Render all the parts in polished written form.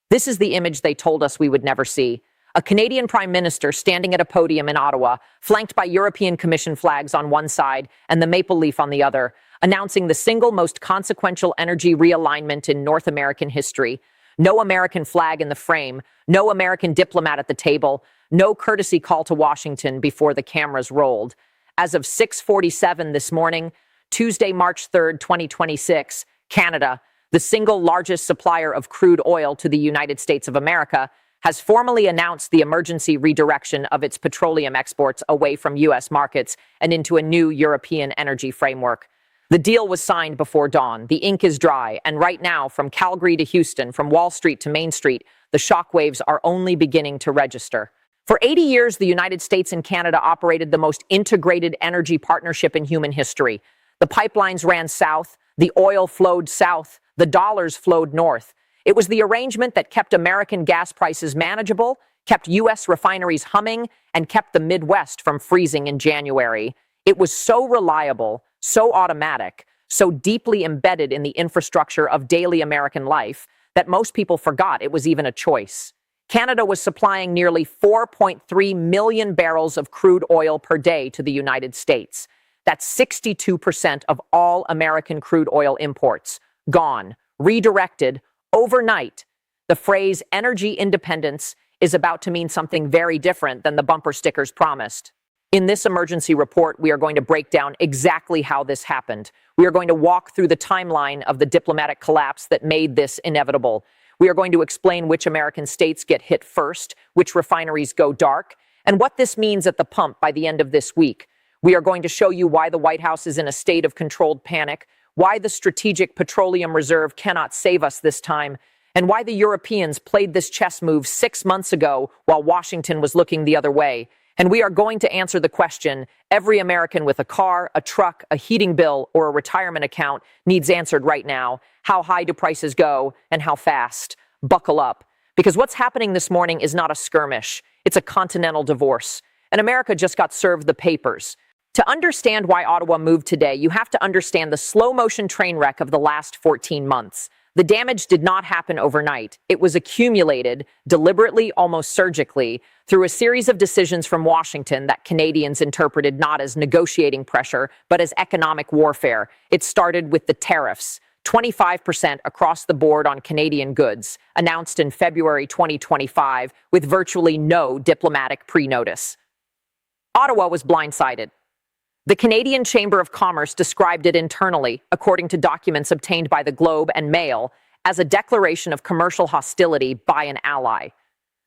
This is the image they told us we would never see. A Canadian Prime Minister standing at a podium in Ottawa, flanked by European Commission flags on one side and the maple leaf on the other, announcing the single most consequential energy realignment in North American history. No American flag in the frame, no American diplomat at the table, no courtesy call to Washington before the cameras rolled. As of 6:47 this morning, Tuesday, March 3rd, 2026, Canada, the single largest supplier of crude oil to the United States of America, has formally announced the emergency redirection of its petroleum exports away from U.S. markets and into a new European energy framework. The deal was signed before dawn. The ink is dry, and right now, from Calgary to Houston, from Wall Street to Main Street, the shockwaves are only beginning to register. For 80 years, the United States and Canada operated the most integrated energy partnership in human history. The pipelines ran south, the oil flowed south, the dollars flowed north. It was the arrangement that kept American gas prices manageable, kept U.S. refineries humming, and kept the Midwest from freezing in January. It was so reliable, so automatic, so deeply embedded in the infrastructure of daily American life that most people forgot it was even a choice. Canada was supplying nearly 4.3 million barrels of crude oil per day to the United States. That's 62% of all American crude oil imports. Gone, redirected, overnight. The phrase energy independence is about to mean something very different than the bumper stickers promised. In this emergency report, we are going to break down exactly how this happened. We are going to walk through the timeline of the diplomatic collapse that made this inevitable. We are going to explain which American states get hit first, which refineries go dark, and what this means at the pump by the end of this week. We are going to show you why the White House is in a state of controlled panic, why the Strategic Petroleum Reserve cannot save us this time, and why the Europeans played this chess move 6 months ago while Washington was looking the other way. And we are going to answer the question every American with a car, a truck, a heating bill, or a retirement account needs answered right now. How high do prices go, and how fast? Buckle up. Because what's happening this morning is not a skirmish. It's a continental divorce. And America just got served the papers. To understand why Ottawa moved today, you have to understand the slow-motion train wreck of the last 14 months. The damage did not happen overnight. It was accumulated, deliberately, almost surgically, through a series of decisions from Washington that Canadians interpreted not as negotiating pressure, but as economic warfare. It started with the tariffs, 25% across the board on Canadian goods, announced in February 2025, with virtually no diplomatic pre-notice. Ottawa was blindsided. The Canadian Chamber of Commerce described it internally, according to documents obtained by the Globe and Mail, as a declaration of commercial hostility by an ally.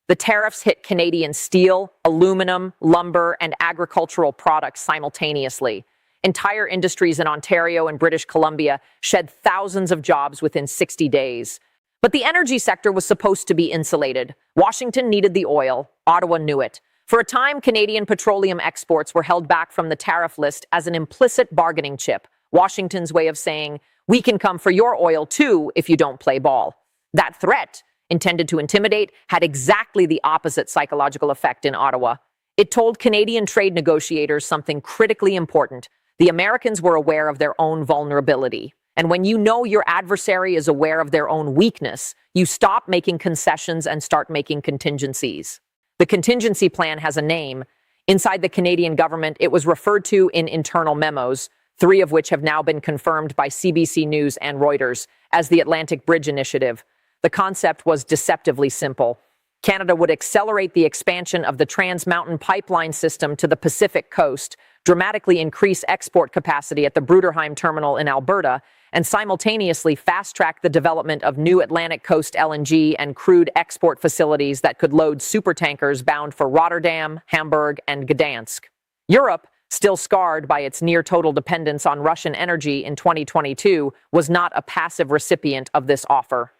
The tariffs hit Canadian steel, aluminum, lumber, and agricultural products simultaneously. Entire industries in Ontario and British Columbia shed thousands of jobs within 60 days. But the energy sector was supposed to be insulated. Washington needed the oil. Ottawa knew it. For a time, Canadian petroleum exports were held back from the tariff list as an implicit bargaining chip, Washington's way of saying, we can come for your oil too if you don't play ball. That threat, intended to intimidate, had exactly the opposite psychological effect in Ottawa. It told Canadian trade negotiators something critically important. The Americans were aware of their own vulnerability. And when you know your adversary is aware of their own weakness, you stop making concessions and start making contingencies. The contingency plan has a name. Inside the Canadian government, it was referred to in internal memos, 3 of which have now been confirmed by CBC News and Reuters as the Atlantic Bridge Initiative. The concept was deceptively simple. Canada would accelerate the expansion of the Trans Mountain pipeline system to the Pacific coast, dramatically increase export capacity at the Bruderheim terminal in Alberta, and simultaneously fast-track the development of new Atlantic coast LNG and crude export facilities that could load supertankers bound for Rotterdam, Hamburg, and Gdansk. Europe, still scarred by its near-total dependence on Russian energy in 2022, was not a passive recipient of this offer.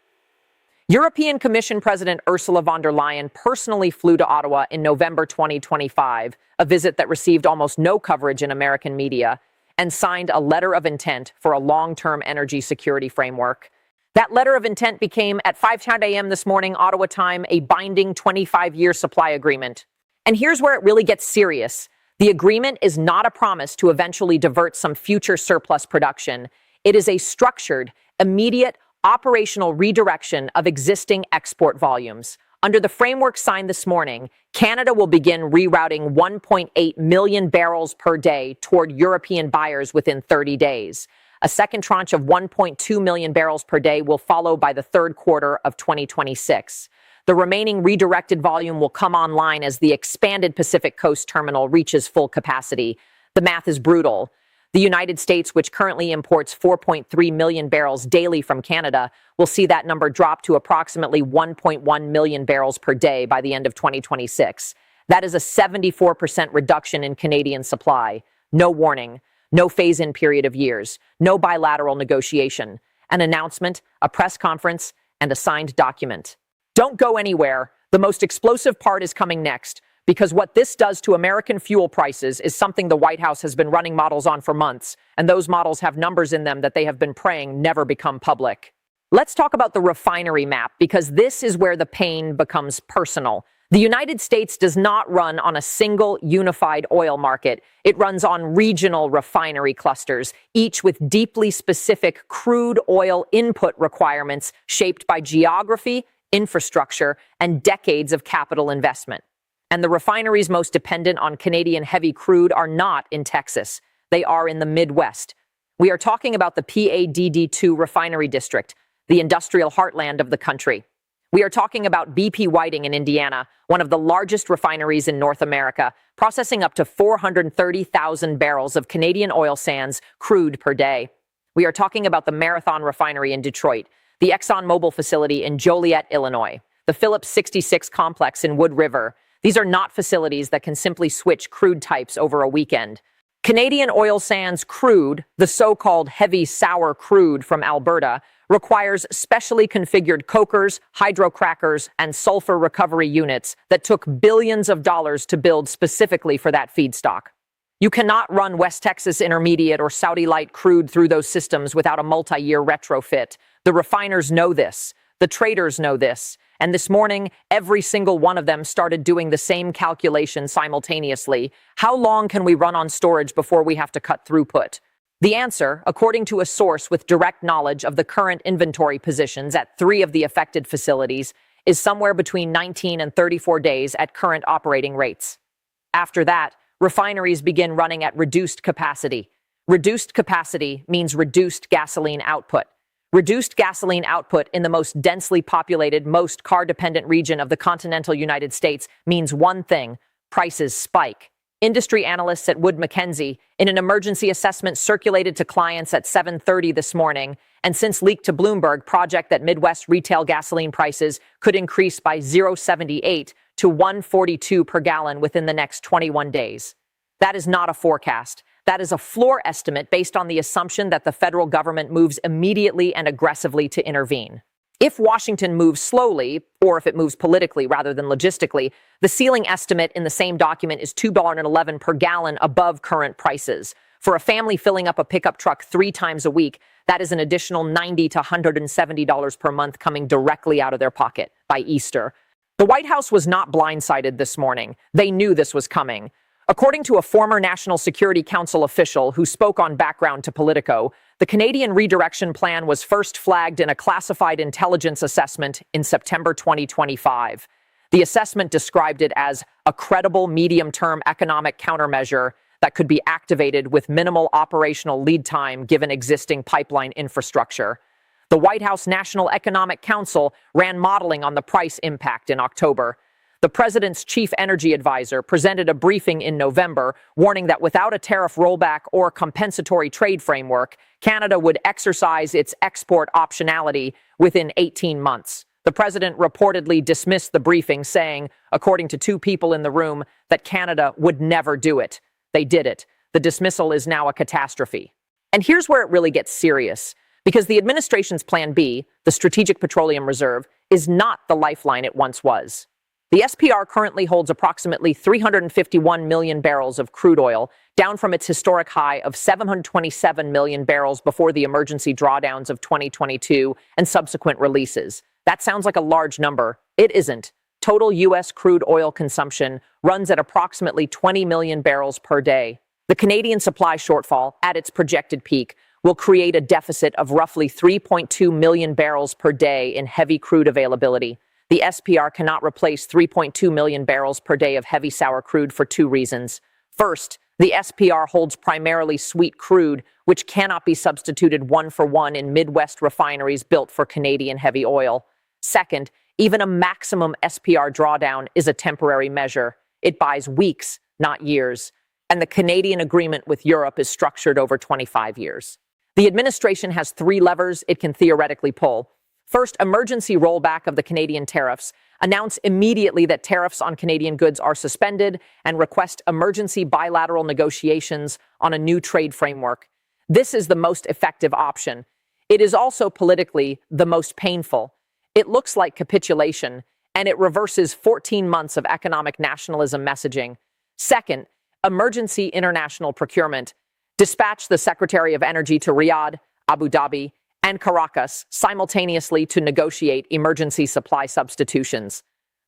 European Commission President Ursula von der Leyen personally flew to Ottawa in November 2025, a visit that received almost no coverage in American media, and signed a letter of intent for a long-term energy security framework. That letter of intent became, at 5:10 a.m. this morning, Ottawa time, a binding 25-year supply agreement. And here's where it really gets serious. The agreement is not a promise to eventually divert some future surplus production. It is a structured, immediate, operational redirection of existing export volumes. Under the framework signed this morning, Canada will begin rerouting 1.8 million barrels per day toward European buyers within 30 days. A second tranche of 1.2 million barrels per day will follow by the third quarter of 2026. The remaining redirected volume will come online as the expanded Pacific Coast terminal reaches full capacity. The math is brutal. The United States, which currently imports 4.3 million barrels daily from Canada, will see that number drop to approximately 1.1 million barrels per day by the end of 2026. That is a 74% reduction in Canadian supply. No warning, no phase-in period of years, no bilateral negotiation, an announcement, a press conference, and a signed document. Don't go anywhere. The most explosive part is coming next. Because what this does to American fuel prices is something the White House has been running models on for months, and those models have numbers in them that they have been praying never become public. Let's talk about the refinery map, because this is where the pain becomes personal. The United States does not run on a single unified oil market. It runs on regional refinery clusters, each with deeply specific crude oil input requirements shaped by geography, infrastructure, and decades of capital investment. And the refineries most dependent on Canadian heavy crude are not in Texas. They are in the Midwest. We are talking about the PADD2 refinery district, the industrial heartland of the country. We are talking about BP Whiting in Indiana, one of the largest refineries in North America, processing up to 430,000 barrels of Canadian oil sands crude per day. We are talking about the Marathon refinery in Detroit, the ExxonMobil facility in Joliet, Illinois, the Phillips 66 complex in Wood River. These are not facilities that can simply switch crude types over a weekend. Canadian oil sands crude, the so-called heavy sour crude from Alberta, requires specially configured cokers, hydrocrackers, and sulfur recovery units that took billions of dollars to build specifically for that feedstock. You cannot run West Texas Intermediate or Saudi Light crude through those systems without a multi-year retrofit. The refiners know this. The traders know this. And this morning, every single one of them started doing the same calculation simultaneously. How long can we run on storage before we have to cut throughput? The answer, according to a source with direct knowledge of the current inventory positions at 3 of the affected facilities, is somewhere between 19 and 34 days at current operating rates. After that, refineries begin running at reduced capacity. Reduced capacity means reduced gasoline output. Reduced gasoline output in the most densely populated, most car-dependent region of the continental United States means one thing: prices spike. Industry analysts at Wood Mackenzie, in an emergency assessment circulated to clients at 7:30 this morning, and since leaked to Bloomberg, project that Midwest retail gasoline prices could increase by 0.78 to 1.42 per gallon within the next 21 days. That is not a forecast. That is a floor estimate based on the assumption that the federal government moves immediately and aggressively to intervene. If Washington moves slowly, or if it moves politically rather than logistically, the ceiling estimate in the same document is $2.11 per gallon above current prices. For a family filling up a pickup truck 3 times a week, that is an additional $90 to $170 per month coming directly out of their pocket by Easter. The White House was not blindsided this morning. They knew this was coming. According to a former National Security Council official who spoke on Background to Politico, the Canadian redirection plan was first flagged in a classified intelligence assessment in September 2025. The assessment described it as a credible medium-term economic countermeasure that could be activated with minimal operational lead time given existing pipeline infrastructure. The White House National Economic Council ran modeling on the price impact in October. The president's chief energy advisor presented a briefing in November, warning that without a tariff rollback or compensatory trade framework, Canada would exercise its export optionality within 18 months. The president reportedly dismissed the briefing, saying, according to 2 people in the room, that Canada would never do it. They did it. The dismissal is now a catastrophe. And here's where it really gets serious, because the administration's Plan B, the Strategic Petroleum Reserve, is not the lifeline it once was. The SPR currently holds approximately 351 million barrels of crude oil, down from its historic high of 727 million barrels before the emergency drawdowns of 2022 and subsequent releases. That sounds like a large number. It isn't. Total U.S. crude oil consumption runs at approximately 20 million barrels per day. The Canadian supply shortfall, at its projected peak, will create a deficit of roughly 3.2 million barrels per day in heavy crude availability. The SPR cannot replace 3.2 million barrels per day of heavy sour crude for two reasons. First, the SPR holds primarily sweet crude, which cannot be substituted one-for-one in Midwest refineries built for Canadian heavy oil. Second, even a maximum SPR drawdown is a temporary measure. It buys weeks, not years. And the Canadian agreement with Europe is structured over 25 years. The administration has three levers it can theoretically pull. First, emergency rollback of the Canadian tariffs. Announce immediately that tariffs on Canadian goods are suspended and request emergency bilateral negotiations on a new trade framework. This is the most effective option. It is also politically the most painful. It looks like capitulation, and it reverses 14 months of economic nationalism messaging. Second, emergency international procurement. Dispatch the Secretary of Energy to Riyadh, Abu Dhabi, and Caracas simultaneously to negotiate emergency supply substitutions.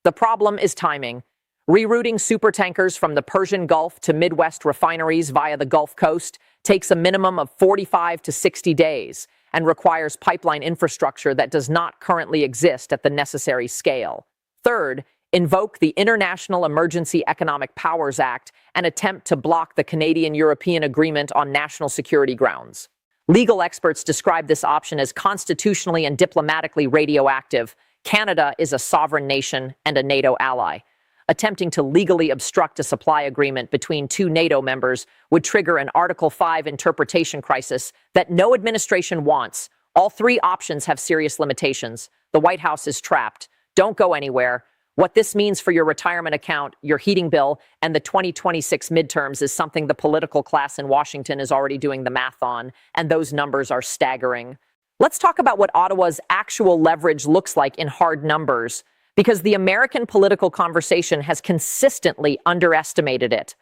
The problem is timing. Rerouting supertankers from the Persian Gulf to Midwest refineries via the Gulf Coast takes a minimum of 45 to 60 days and requires pipeline infrastructure that does not currently exist at the necessary scale. Third, invoke the International Emergency Economic Powers Act and attempt to block the Canadian-European Agreement on national security grounds. Legal experts describe this option as constitutionally and diplomatically radioactive. Canada is a sovereign nation and a NATO ally. Attempting to legally obstruct a supply agreement between two NATO members would trigger an Article 5 interpretation crisis that no administration wants. All three options have serious limitations. The White House is trapped. Don't go anywhere. What this means for your retirement account, your heating bill, and the 2026 midterms is something the political class in Washington is already doing the math on, and those numbers are staggering. Let's talk about what Ottawa's actual leverage looks like in hard numbers, because the American political conversation has consistently underestimated it.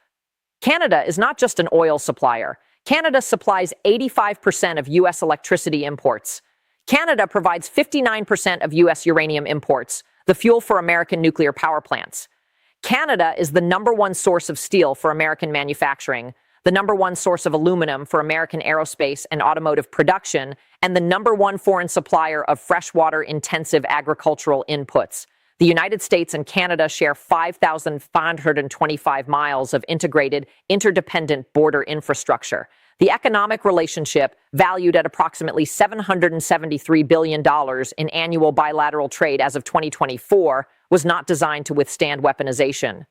Canada is not just an oil supplier. Canada supplies 85% of U.S. electricity imports. Canada provides 59% of U.S. uranium imports, the fuel for American nuclear power plants. Canada is the number one source of steel for American manufacturing, the number one source of aluminum for American aerospace and automotive production, and the number one foreign supplier of freshwater-intensive agricultural inputs. The United States and Canada share 5,525 miles of integrated, interdependent border infrastructure. The economic relationship, valued at approximately $773 billion in annual bilateral trade as of 2024, was not designed to withstand weaponization.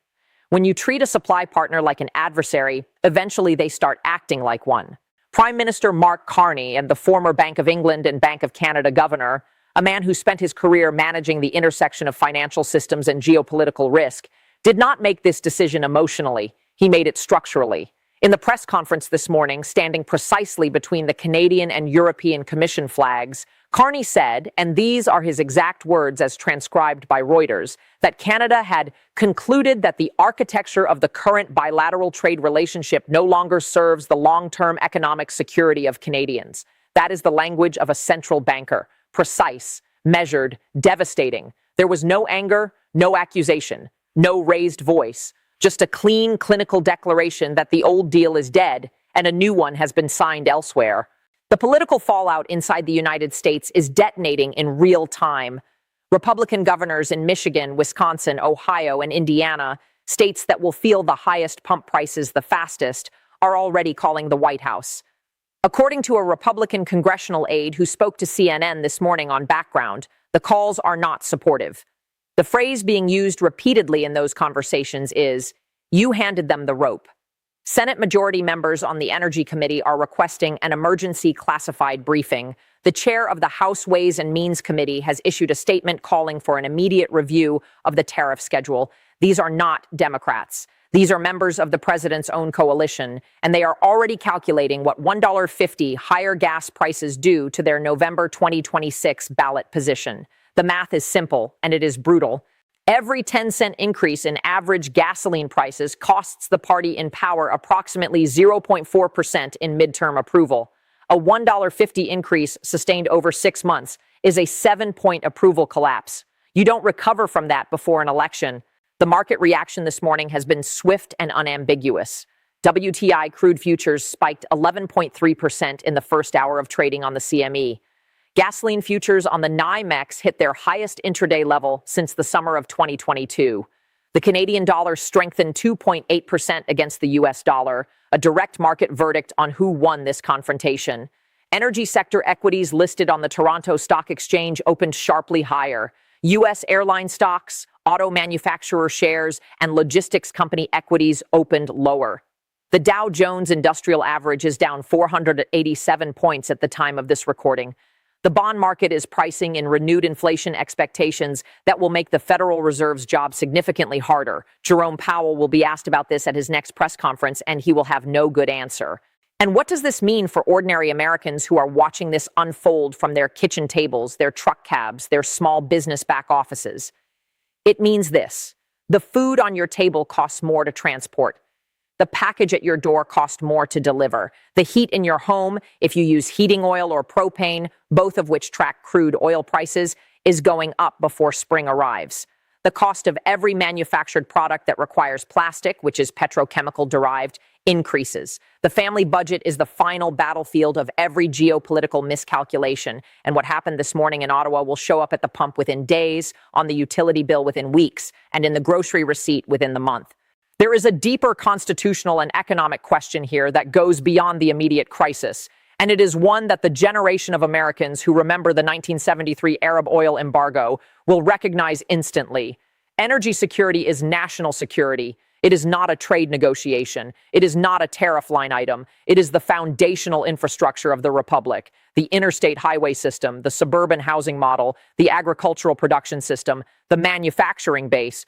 When you treat a supply partner like an adversary, eventually they start acting like one. Prime Minister Mark Carney and the former Bank of England and Bank of Canada governor, a man who spent his career managing the intersection of financial systems and geopolitical risk, did not make this decision emotionally. He made it structurally. In the press conference this morning, standing precisely between the Canadian and European Commission flags, Carney said, and these are his exact words as transcribed by Reuters, that Canada had concluded that the architecture of the current bilateral trade relationship no longer serves the long-term economic security of Canadians. That is the language of a central banker. Precise, measured, devastating. There was no anger, no accusation, no raised voice. Just a clean, clinical declaration that the old deal is dead and a new one has been signed elsewhere. The political fallout inside the United States is detonating in real time. Republican governors in Michigan, Wisconsin, Ohio, and Indiana, states that will feel the highest pump prices the fastest, are already calling the White House. According to a Republican congressional aide who spoke to CNN this morning on Background, the calls are not supportive. The phrase being used repeatedly in those conversations is, "You handed them the rope." Senate Majority members on the Energy Committee are requesting an emergency classified briefing. The chair of the House Ways and Means Committee has issued a statement calling for an immediate review of the tariff schedule. These are not Democrats. These are members of the president's own coalition, and they are already calculating what $1.50 higher gas prices do to their November 2026 ballot position. The math is simple, and it is brutal. Every 10-cent increase in average gasoline prices costs the party in power approximately 0.4% in midterm approval. A $1.50 increase sustained over 6 months is a 7-point approval collapse. You don't recover from that before an election. The market reaction this morning has been swift and unambiguous. WTI crude futures spiked 11.3% in the first hour of trading on the CME. Gasoline futures on the NYMEX hit their highest intraday level since the summer of 2022. The Canadian dollar strengthened 2.8% against the US dollar, a direct market verdict on who won this confrontation. Energy sector equities listed on the Toronto Stock Exchange opened sharply higher. U.S. airline stocks, auto manufacturer shares, and logistics company equities opened lower. The Dow Jones Industrial Average is down 487 points at the time of this recording. The bond market is pricing in renewed inflation expectations that will make the Federal Reserve's job significantly harder. Jerome Powell will be asked about this at his next press conference, and he will have no good answer. And what does this mean for ordinary Americans who are watching this unfold from their kitchen tables, their truck cabs, their small business back offices? It means this: the food on your table costs more to transport. The package at your door costs more to deliver. The heat in your home, if you use heating oil or propane, both of which track crude oil prices, is going up before spring arrives. The cost of every manufactured product that requires plastic, which is petrochemical derived, increases. The family budget is the final battlefield of every geopolitical miscalculation, and what happened this morning in Ottawa will show up at the pump within days, on the utility bill within weeks, and in the grocery receipt within the month. There is a deeper constitutional and economic question here that goes beyond the immediate crisis, and it is one that the generation of Americans who remember the 1973 Arab oil embargo will recognize instantly. Energy security is national security. It is not a trade negotiation. It is not a tariff line item. It is the foundational infrastructure of the republic: the interstate highway system, the suburban housing model, the agricultural production system, the manufacturing base.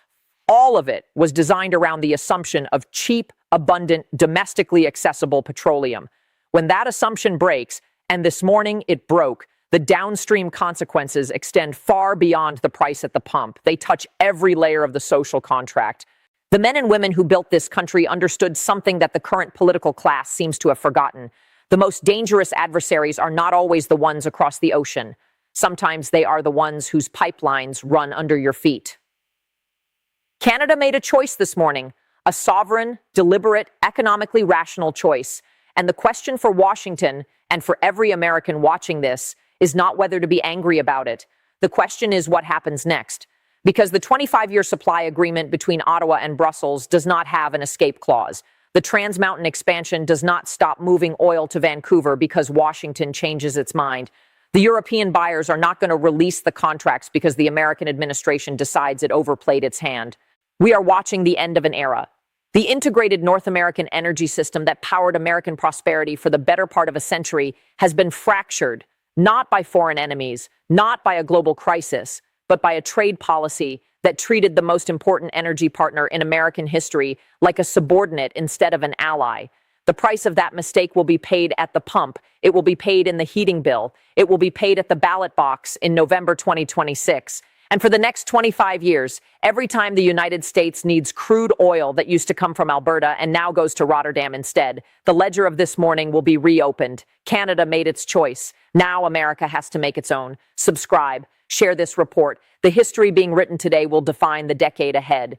All of it was designed around the assumption of cheap, abundant, domestically accessible petroleum. When that assumption breaks, and this morning it broke, the downstream consequences extend far beyond the price at the pump. They touch every layer of the social contract. The men and women who built this country understood something that the current political class seems to have forgotten. The most dangerous adversaries are not always the ones across the ocean. Sometimes they are the ones whose pipelines run under your feet. Canada made a choice this morning, a sovereign, deliberate, economically rational choice. And the question for Washington, and for every American watching this, is not whether to be angry about it. The question is what happens next. Because the 25-year supply agreement between Ottawa and Brussels does not have an escape clause. The Trans Mountain expansion does not stop moving oil to Vancouver because Washington changes its mind. The European buyers are not going to release the contracts because the American administration decides it overplayed its hand. We are watching the end of an era. The integrated North American energy system that powered American prosperity for the better part of a century has been fractured, not by foreign enemies, not by a global crisis, but by a trade policy that treated the most important energy partner in American history like a subordinate instead of an ally. The price of that mistake will be paid at the pump. It will be paid in the heating bill. It will be paid at the ballot box in November 2026. And for the next 25 years, every time the United States needs crude oil that used to come from Alberta and now goes to Rotterdam instead, the ledger of this morning will be reopened. Canada made its choice. Now America has to make its own. Subscribe. Share this report. The history being written today will define the decade ahead.